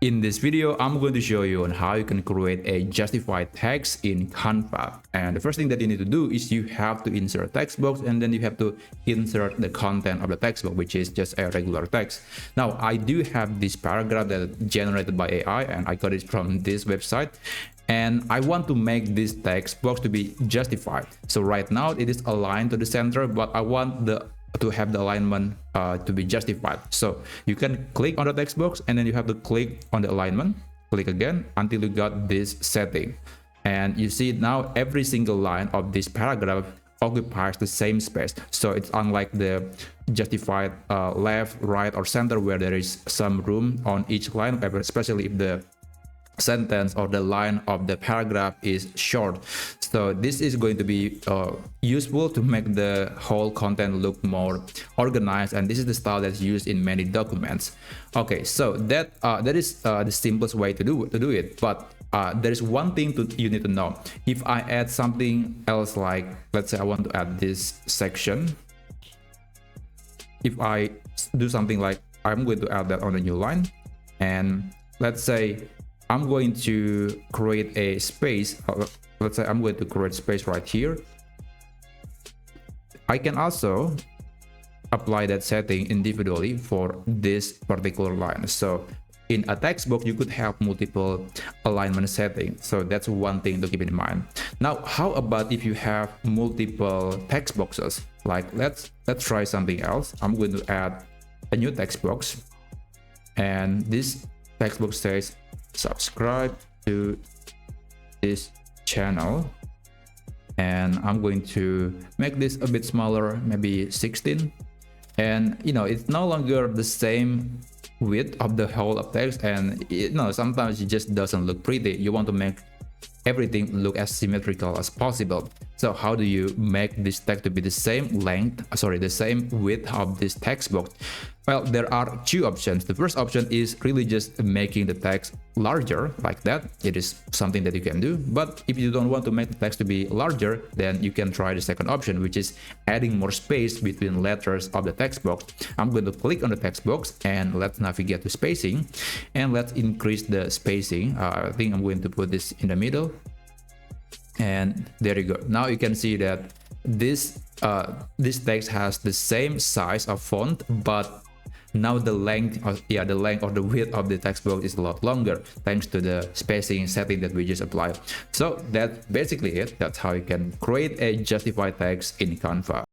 In this video, I'm going to show you on how you can create a justified text in Canva. And the first thing that you need to do is you have to insert text box, and then you have to insert the content of the text box, which is just a regular text. Now, I do have this paragraph that is generated by AI, and I got it from this website. And I want to make this text box to be justified. So right now it is aligned to the center, but I want to have the alignment to be justified. So you can click on the text box, and then you have to click on the alignment, click again until you got this setting. And you see now every single line of this paragraph occupies the same space. So it's unlike the justified left, right, or center, where there is some room on each line, especially if the sentence or the line of the paragraph is short. So this is going to be useful to make the whole content look more organized, and this is the style that's used in many documents. Okay, so that is the simplest way to do it. But there is one thing you need to know. If I add something else, like let's say I want to add this section, if I do something like I'm going to add that on a new line, and let's say I'm going to create a space. Let's say I'm going to create space right here. I can also apply that setting individually for this particular line. So in a text box, you could have multiple alignment settings. So that's one thing to keep in mind. Now, how about if you have multiple text boxes? Like let's try something else. I'm going to add a new text box, and this text box says subscribe to this channel, and I'm going to make this a bit smaller, maybe 16. And it's no longer the same width of the whole of text, and sometimes it just doesn't look pretty. You want to make everything look as symmetrical as possible. So how do you make this text to be the same the same width of this text box? Well, there are two options. The first option is really just making the text larger like that. It is something that you can do. But if you don't want to make the text to be larger, then you can try the second option, which is adding more space between letters of the text box. I'm going to click on the text box, and let's navigate to spacing, and let's increase the spacing. I think I'm going to put this in the middle, and there you go. Now you can see that this text has the same size of font, but now the length or the width of the text box is a lot longer, thanks to the spacing setting that we just applied. So that's basically it. That's how you can create a justified text in Canva.